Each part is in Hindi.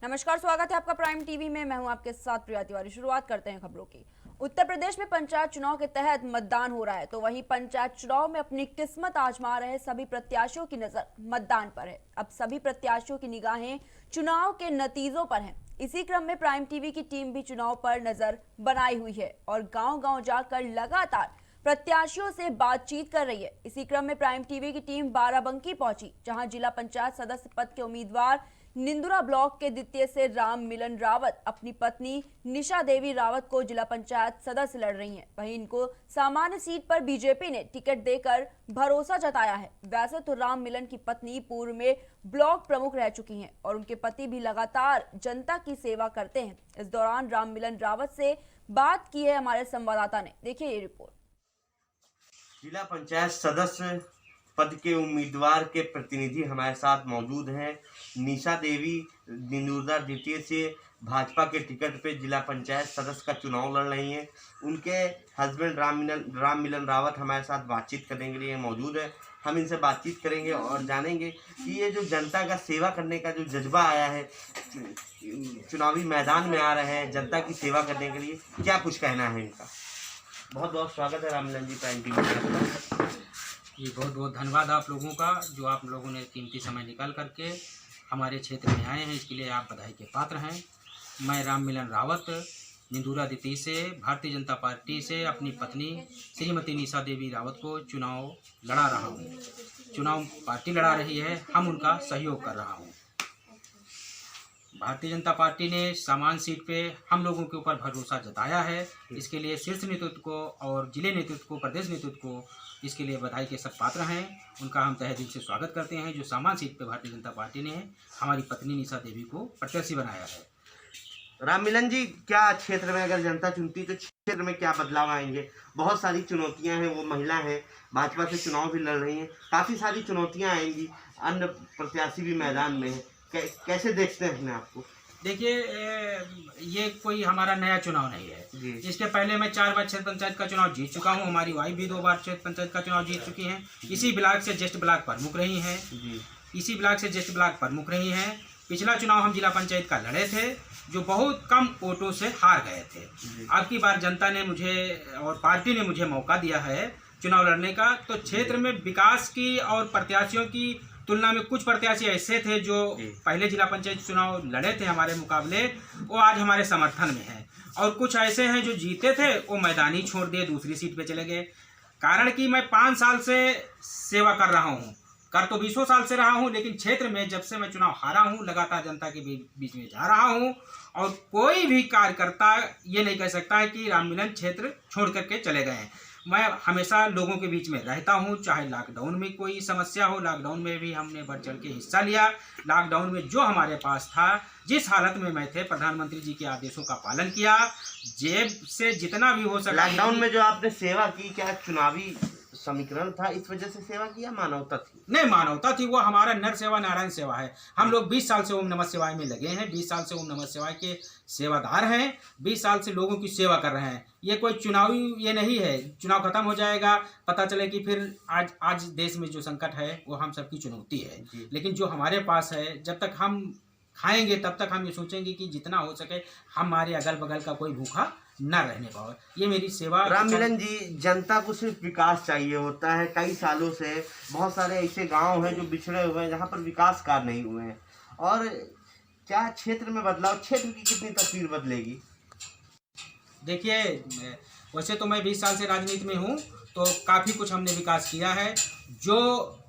नमस्कार, स्वागत है आपका प्राइम टीवी में। मैं हूं आपके साथ प्रिया तिवारी। शुरुआत करते हैं खबरों की। उत्तर प्रदेश में पंचायत चुनाव के तहत मतदान हो रहा है, तो वहीं पंचायत चुनाव में अपनी किस्मत आजमा रहे सभी प्रत्याशियों की नजर मतदान पर है। अब सभी प्रत्याशियों की निगाहें चुनाव के नतीजों पर हैं। इसी क्रम में प्राइम टीवी की टीम भी चुनाव पर नजर बनाई हुई है और गाँव-गाँव जाकर लगातार प्रत्याशियों से बातचीत कर रही है। इसी क्रम में प्राइम टीवी की टीम बाराबंकी पहुंची, जहां जिला पंचायत सदस्य पद के उम्मीदवार निंदुरा ब्लॉक के द्वितीय से राम मिलन रावत अपनी पत्नी निशा देवी रावत को जिला पंचायत सदस्य लड़ रही हैं। वहीं इनको सामान्य सीट पर बीजेपी ने टिकट देकर भरोसा जताया है। वैसे तो राम मिलन की पत्नी पूर्व में ब्लॉक प्रमुख रह चुकी हैं और उनके पति भी लगातार जनता की सेवा करते हैं। इस दौरान राम मिलन रावत से बात की है हमारे संवाददाता ने। देखिए ये रिपोर्ट। जिला पंचायत सदस्य पद के उम्मीदवार के प्रतिनिधि हमारे साथ मौजूद हैं। निशा देवी निंदुरा द्वितीय से भाजपा के टिकट पे जिला पंचायत सदस्य का चुनाव लड़ रही हैं। उनके हस्बैंड राम मिलन रावत हमारे साथ बातचीत करने के लिए मौजूद है। हम इनसे बातचीत करेंगे और जानेंगे कि ये जो जनता का सेवा करने का जो जज्बा आया है, चुनावी मैदान में आ रहे हैं जनता की सेवा करने के लिए, क्या कुछ कहना है इनका। बहुत बहुत स्वागत है राम मिलन जी प्राइम टीवी में। जी बहुत बहुत धन्यवाद आप लोगों का, जो आप लोगों ने कीमती समय निकाल करके हमारे क्षेत्र में आए हैं, इसके लिए आप बधाई के पात्र हैं। मैं राम मिलन रावत निंदुरा द्वितीय से भारतीय जनता पार्टी से अपनी पत्नी श्रीमती निशा देवी रावत को चुनाव लड़ा रहा हूँ। चुनाव पार्टी लड़ा रही है, हम उनका सहयोग कर रहा हूँ। भारतीय जनता पार्टी ने सामान्य सीट पे हम लोगों के ऊपर भरोसा जताया है। इसके लिए शीर्ष नेतृत्व को और जिले नेतृत्व को, प्रदेश नेतृत्व को इसके लिए बधाई के सब पात्र हैं। उनका हम तहे दिल से स्वागत करते हैं, जो सामान्य सीट पे भारतीय जनता पार्टी ने हमारी पत्नी निशा देवी को प्रत्याशी बनाया है। राम मिलन जी, क्या क्षेत्र में अगर जनता चुनती तो क्षेत्र में क्या बदलाव आएंगे। बहुत सारी चुनौतियां हैं, वो महिला हैं, भाजपा से चुनाव भी लड़ रही हैं, काफ़ी सारी चुनौतियां आएंगी, अन्य प्रत्याशी भी मैदान में है। कैसे देखते हैं अपने आपको। देखिए, ये कोई हमारा नया चुनाव नहीं है। इसके पहले मैं 4 बार क्षेत्र पंचायत का चुनाव जीत चुका हूँ। हमारी वाइफ भी 2 बार क्षेत्र पंचायत का चुनाव जीत चुकी हैं। इसी ब्लॉक से ज्येष्ठ ब्लॉक प्रमुख रही हैं। इसी ब्लॉक से ज्येष्ठ ब्लॉक प्रमुख रही हैं। पिछला चुनाव हम जिला पंचायत का लड़े थे, जो बहुत कम वोटों से हार गए थे। अब की बार जनता ने मुझे और पार्टी ने मुझे मौका दिया है चुनाव लड़ने का। तो क्षेत्र में विकास की और प्रत्याशियों की तुलना में कुछ प्रत्याशी ऐसे थे जो पहले जिला पंचायत चुनाव लड़े थे हमारे मुकाबले, वो आज हमारे समर्थन में हैं। और कुछ ऐसे हैं जो जीते थे, वो मैदानी छोड़ दिए, दूसरी सीट पे चले गए। कारण कि मैं 5 साल से सेवा कर रहा हूँ, कर तो 20 साल से रहा हूँ, लेकिन क्षेत्र में जब से मैं चुनाव हारा हूँ, लगातार जनता के बीच में जा रहा हूँ। और कोई भी कार्यकर्ता ये नहीं कह सकता है कि राम मिलन क्षेत्र छोड़ करके चले गए हैं। मैं हमेशा लोगों के बीच में रहता हूं, चाहे लॉकडाउन में कोई समस्या हो। लॉकडाउन में भी हमने बढ़ चढ़ के हिस्सा लिया। लॉकडाउन में जो हमारे पास था, जिस हालत में मैं थे, प्रधानमंत्री जी के आदेशों का पालन किया, जेब से जितना भी हो सका। लॉकडाउन में जो आपने सेवा की, क्या चुनावी समीकरण था इस वजह से सेवा किया, मानवता थी? नहीं, मानवता थी। वो हमारा नर सेवा नारायण सेवा है। हम लोग 20 साल से ओम नमः शिवाय में लगे हैं, 20 साल से ओम नमः शिवाय के सेवादार हैं, 20 साल से लोगों की सेवा कर रहे हैं। ये कोई चुनावी ये नहीं है, चुनाव खत्म हो जाएगा, पता चले कि फिर आज देश में जो संकट है वो हम सबकी चुनौती है। लेकिन जो हमारे पास है, जब तक हम खाएंगे तब तक हम ये सोचेंगे कि जितना हो सके हमारे अगल बगल का कोई भूखा न रहने पाए। ये मेरी सेवा। राम मिलन जी, जनता को सिर्फ विकास चाहिए होता है। कई सालों से बहुत सारे ऐसे गांव हैं जो बिछड़े हुए हैं, जहां पर विकास कार्य नहीं हुए हैं। और क्या क्षेत्र में बदलाव, क्षेत्र की कितनी तस्वीर बदलेगी? देखिए, वैसे तो मैं 20 साल से राजनीति में हूँ, तो काफ़ी कुछ हमने विकास किया है। जो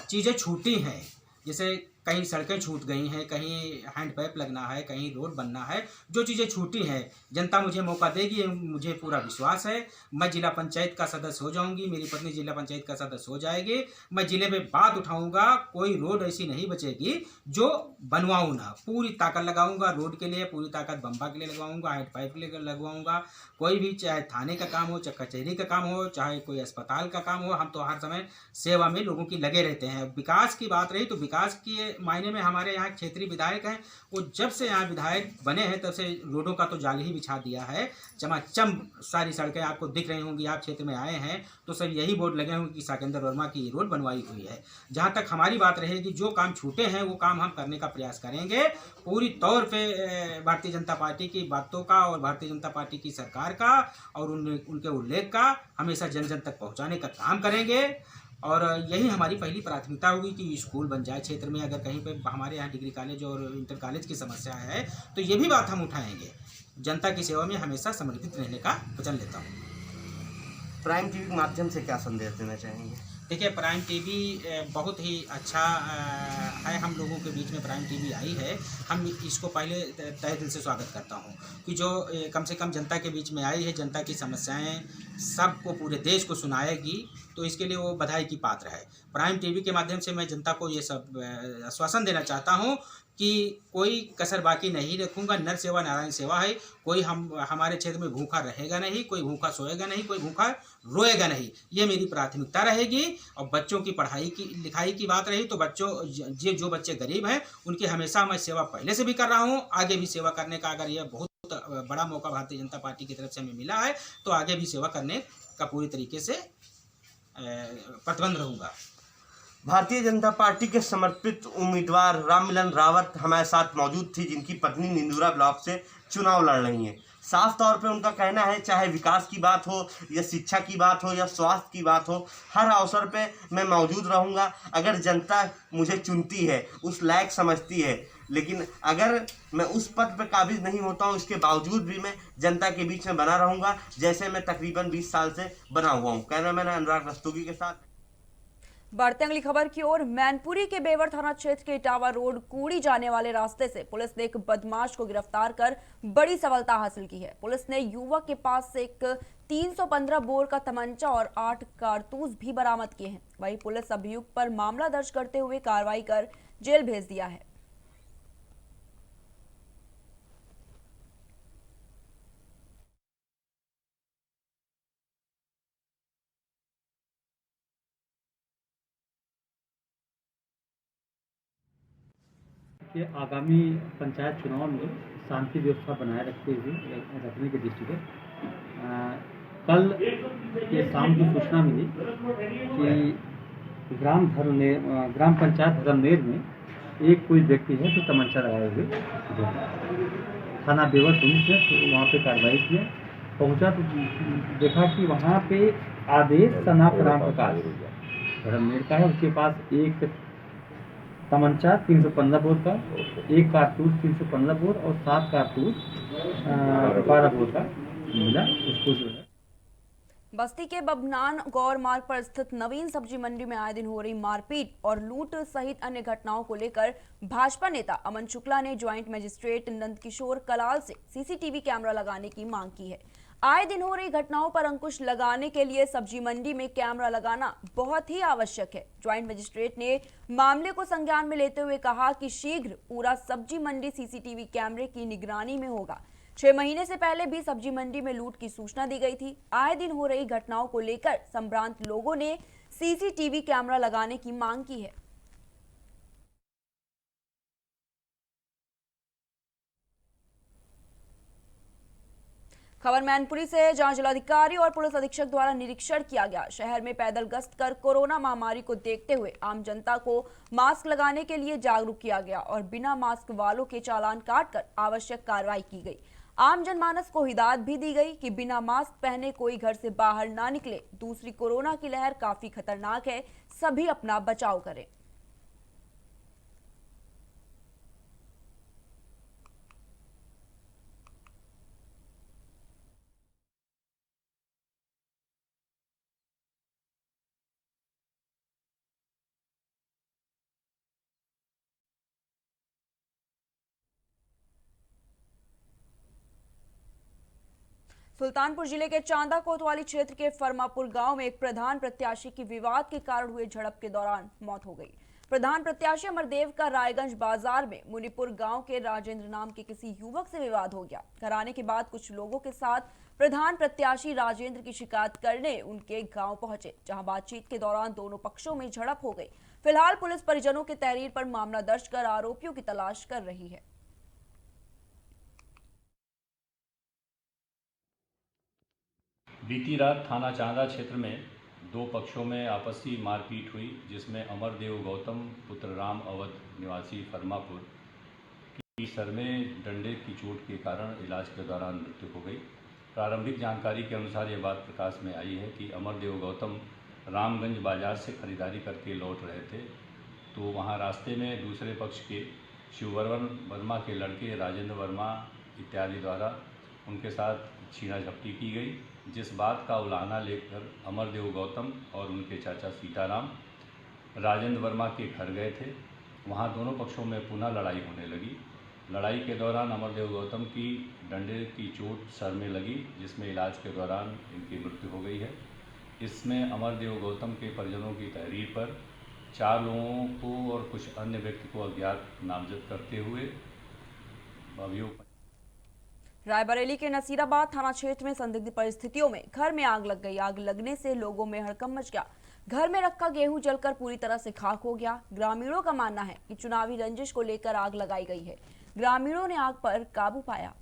चीज़ें छूटी हैं, जैसे कहीं सड़कें छूट गई हैं, कहीं हैंडपैप लगना है, कहीं रोड बनना है, जो चीज़ें छूटी हैं जनता मुझे मौका देगी, मुझे पूरा विश्वास है। मैं जिला पंचायत का सदस्य हो जाऊंगी, मेरी पत्नी जिला पंचायत का सदस्य हो जाएगी। मैं जिले में बात उठाऊंगा, कोई रोड ऐसी नहीं बचेगी जो बनवाऊँ ना। पूरी ताकत लगाऊंगा रोड के लिए, पूरी ताकत बम्बा के लिए लगवाऊंगा, हैंडपैप के लिए लगवाऊंगा। कोई भी, चाहे थाने का काम हो, चाहे कचहरी का काम हो, चाहे कोई अस्पताल का काम हो, हम तो हर समय सेवा में लोगों की लगे रहते हैं। विकास की बात रही तो विकास की मायने में हमारे यहाँ क्षेत्रीय विधायक हैं, वो जब से यहाँ विधायक बने हैं तब से रोडों का तो जाल ही बिछा दिया है। चमाचम सारी सड़कें आपको दिख रही होंगी, आप क्षेत्र में आए हैं तो सब यही बोर्ड लगे होंगे कि साकेंद्र वर्मा की रोड बनवाई हुई है। जहाँ तक हमारी बात रहेगी, जो काम छूटे हैं वो काम हम करने का प्रयास करेंगे पूरी तौर पे। भारतीय जनता पार्टी की बातों का और भारतीय जनता पार्टी की सरकार का और उनके उल्लेख का हमेशा जन जन तक पहुँचाने का काम करेंगे। और यही हमारी पहली प्राथमिकता होगी कि स्कूल बन जाए क्षेत्र में। अगर कहीं पे हमारे यहाँ डिग्री कॉलेज और इंटर कॉलेज की समस्या है तो ये भी बात हम उठाएंगे। जनता की सेवा में हमेशा समर्पित रहने का वचन लेता हूँ। प्राइम टीवी के माध्यम से क्या संदेश देना चाहेंगे? देखिए, प्राइम टीवी बहुत ही अच्छा है, हम लोगों के बीच में प्राइम टीवी आई है। हम इसको पहले तहे दिल से स्वागत करता हूँ कि जो कम से कम जनता के बीच में आई है, जनता की समस्याएं सबको पूरे देश को सुनाएगी, तो इसके लिए वो बधाई की पात्र है। प्राइम टीवी के माध्यम से मैं जनता को ये सब आश्वासन देना चाहता हूँ कि कोई कसर बाकी नहीं रखूँगा। नर सेवा नारायण सेवा है। कोई हमारे क्षेत्र में भूखा रहेगा नहीं, कोई भूखा सोएगा नहीं, कोई भूखा रोएगा नहीं। ये मेरी प्राथमिकता रहेगी। और बच्चों की पढ़ाई की लिखाई की बात रही तो बच्चों जो बच्चे गरीब हैं उनकी हमेशा मैं सेवा पहले से भी कर रहा हूँ, आगे भी सेवा करने का अगर यह बहुत बड़ा मौका भारतीय जनता पार्टी की तरफ से हमें मिला है तो आगे भी सेवा करने का पूरी तरीके से प्रतिबंध रहूँगा। भारतीय जनता पार्टी के समर्पित उम्मीदवार राममिलन रावत हमारे साथ मौजूद थी, जिनकी पत्नी निंदूरा ब्लॉक से चुनाव लड़ रही हैं। साफ तौर पे उनका कहना है, चाहे विकास की बात हो या शिक्षा की बात हो या स्वास्थ्य की बात हो, हर अवसर पे मैं मौजूद रहूँगा। अगर जनता मुझे चुनती है, उस लायक समझती है, लेकिन अगर मैं उस पद पर काबिज नहीं होता हूँ, इसके बावजूद भी मैं जनता के बीच में बना रहूँगा, जैसे मैं तकरीबन 20 साल से बना हुआ हूँ। कैमरामैन अनुराग रस्तोगी के साथ। बढ़ते अगली खबर की ओर। मैनपुरी के बेवर थाना क्षेत्र के इटावा रोड कूड़ी जाने वाले रास्ते से पुलिस ने एक बदमाश को गिरफ्तार कर बड़ी सफलता हासिल की है। पुलिस ने युवक के पास से एक 315 बोर का तमंचा और 8 कारतूस भी बरामद किए हैं। वहीं पुलिस अभियुक्त पर मामला दर्ज करते हुए कार्रवाई कर जेल भेज दिया है। कि आगामी पंचायत चुनाव में शांति व्यवस्था बनाए रखने की दृष्टि से कल ये शाम को सूचना मिली कि ग्राम पंचायत धर्मनेर में एक कोई व्यक्ति है जो तमंचा लगाए हुए थाना बेवर पुलिस ने तो वहाँ पे कार्रवाई की। पहुँचा तो देखा कि वहाँ पे आदेश सनाफ राम प्रकाश धर्मनेर का है, उसके पास एक तमंचा 315 बोर का, एक कारतूस 315 बोर और 7 कारतूस 12 बोर का मिला। उसको जो है बस्ती के बभनान गौर मार्ग पर स्थित नवीन सब्जी मंडी में आए दिन हो रही मारपीट और लूट सहित अन्य घटनाओं को लेकर भाजपा नेता अमन शुक्ला ने ज्वाइंट मजिस्ट्रेट नंदकिशोर कलाल से सीसीटीवी कैमरा लगाने की मांग की है। आए दिन हो रही घटनाओं पर अंकुश लगाने के लिए सब्जी मंडी में कैमरा लगाना बहुत ही आवश्यक है। ज्वाइंट मजिस्ट्रेट ने मामले को संज्ञान में लेते हुए कहा कि शीघ्र पूरा सब्जी मंडी सीसीटीवी कैमरे की निगरानी में होगा। 6 महीने से पहले भी सब्जी मंडी में लूट की सूचना दी गई थी। आए दिन हो रही घटनाओं को लेकर संभ्रांत लोगों ने सीसीटीवी कैमरा लगाने की मांग की है। खबर मैनपुरी से, जहां जिलाधिकारी और पुलिस अधीक्षक द्वारा निरीक्षण किया गया। शहर में पैदल गश्त कर कोरोना महामारी को देखते हुए आम जनता को मास्क लगाने के लिए जागरूक किया गया और बिना मास्क वालों के चालान काटकर आवश्यक कार्रवाई की गई। आम जनमानस को हिदायत भी दी गई कि बिना मास्क पहने कोई घर से बाहर ना निकले। दूसरी कोरोना की लहर काफी खतरनाक है, सभी अपना बचाव करें। सुल्तानपुर जिले के चांदा कोतवाली क्षेत्र के फरमापुर गांव में एक प्रधान प्रत्याशी की विवाद के कारण हुए झड़प के दौरान मौत हो गई। प्रधान प्रत्याशी अमरदेव का रायगंज बाजार में मुनीपुर गांव के राजेंद्र नाम के किसी युवक से विवाद हो गया। घर आने के बाद कुछ लोगों के साथ प्रधान प्रत्याशी राजेंद्र की शिकायत करने उनके गांव पहुंचे, जहां बातचीत के दौरान दोनों पक्षों में झड़प हो गई। फिलहाल पुलिस परिजनों के तहरीर पर मामला दर्ज कर आरोपियों की तलाश कर रही है। बीती रात थाना चांदा क्षेत्र में दो पक्षों में आपसी मारपीट हुई, जिसमें अमरदेव गौतम पुत्र राम अवध निवासी फर्मापुर की सर में डंडे की चोट के कारण इलाज के दौरान मृत्यु हो गई। प्रारंभिक जानकारी के अनुसार ये बात प्रकाश में आई है कि अमरदेव गौतम रामगंज बाजार से खरीदारी करके लौट रहे थे, तो वहां रास्ते में दूसरे पक्ष के शिववर्मन वर्मा के लड़के राजेंद्र वर्मा इत्यादि द्वारा उनके साथ छीना झपटी की गई, जिस बात का उलाहना लेकर अमरदेव गौतम और उनके चाचा सीताराम राजेंद्र वर्मा के घर गए थे। वहां दोनों पक्षों में पुनः लड़ाई होने लगी। लड़ाई के दौरान अमरदेव गौतम की डंडे की चोट सर में लगी, जिसमें इलाज के दौरान इनकी मृत्यु हो गई है। इसमें अमरदेव गौतम के परिजनों की तहरीर पर 4 लोगों को और कुछ अन्य व्यक्ति को अज्ञात नामजद करते हुए अभियोग। रायबरेली के नसीराबाद थाना क्षेत्र में संदिग्ध परिस्थितियों में घर में आग लग गई। आग लगने से लोगों में हड़कंप मच गया। घर में रखा गेहूं जलकर पूरी तरह से खाक हो गया। ग्रामीणों का मानना है कि चुनावी रंजिश को लेकर आग लगाई गई है। ग्रामीणों ने आग पर काबू पाया।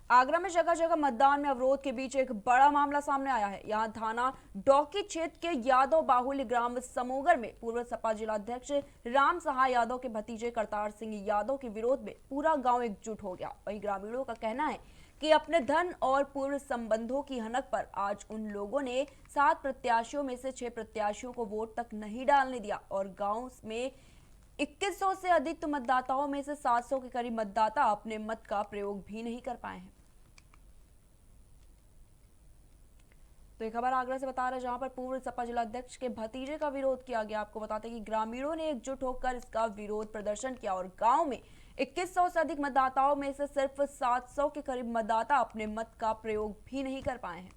आगरा में जगह जगह मतदान में अवरोध के बीच एक बड़ा मामला सामने आया है। यहां थाना डौकी क्षेत्र के यादव बाहुल्य ग्राम समोगर में पूर्व सपा जिलाध्यक्ष राम सहाय यादव के भतीजे करतार सिंह यादव के विरोध में पूरा गांव एकजुट हो गया। वहीं ग्रामीणों का कहना है कि अपने धन और पूर्व संबंधों की हनक पर आज उन लोगों ने 7 प्रत्याशियों में से 6 प्रत्याशियों को वोट तक नहीं डालने दिया और गाँव में 2100 से अधिक मतदाताओं में से 700 के करीब मतदाता अपने मत का प्रयोग भी नहीं कर पाए हैं। तो ये खबर आगरा से बता रहे हैं, जहां पर पूर्व सपा जिलाध्यक्ष के भतीजे का विरोध किया गया। आपको बताते हैं कि ग्रामीणों ने एकजुट होकर इसका विरोध प्रदर्शन किया और गांव में 2100 से अधिक मतदाताओं में से सिर्फ 700 के करीब मतदाता अपने मत का प्रयोग भी नहीं कर पाए हैं।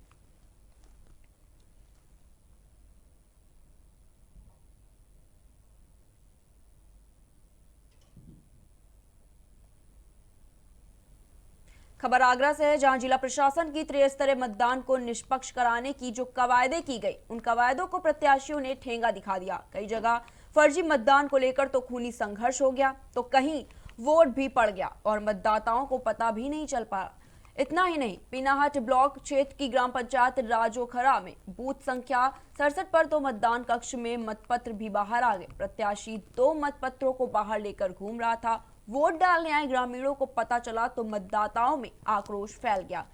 खबर आगरा से है, जहां जिला प्रशासन की त्रिस्तरीय मतदान को निष्पक्ष कराने की जो कवायदे की गई, उन कवायदों को प्रत्याशियों ने ठेंगा दिखा दिया। कई जगह फर्जी मतदान को लेकर तो खूनी संघर्ष हो गया, तो कहीं वोट भी पड़ गया और मतदाताओं को पता भी नहीं चल पाया। इतना ही नहीं, पीनाहाट ब्लॉक क्षेत्र की ग्राम पंचायत राजोखरा में बूथ संख्या 67 पर तो मतदान कक्ष में मतपत्र भी बाहर आ गए। प्रत्याशी 2 मतपत्रों को बाहर लेकर घूम रहा था। वोट डालने आए ग्रामीणों को पता चला तो मतदाताओं में आक्रोश फैल गया।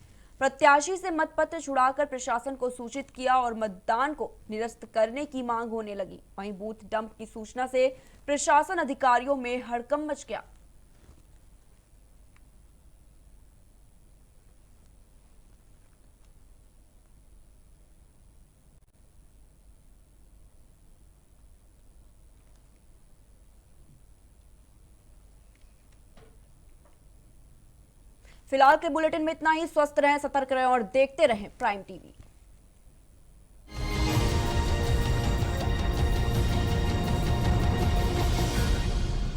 प्रत्याशी से मतपत्र छुड़ाकर प्रशासन को सूचित किया और मतदान को निरस्त करने की मांग होने लगी। वहीं बूथ डंप की सूचना से प्रशासन अधिकारियों में हड़कंप मच गया। फिलहाल के बुलेटिन में इतना ही। स्वस्थ रहें, सतर्क रहें और देखते रहें प्राइम टीवी।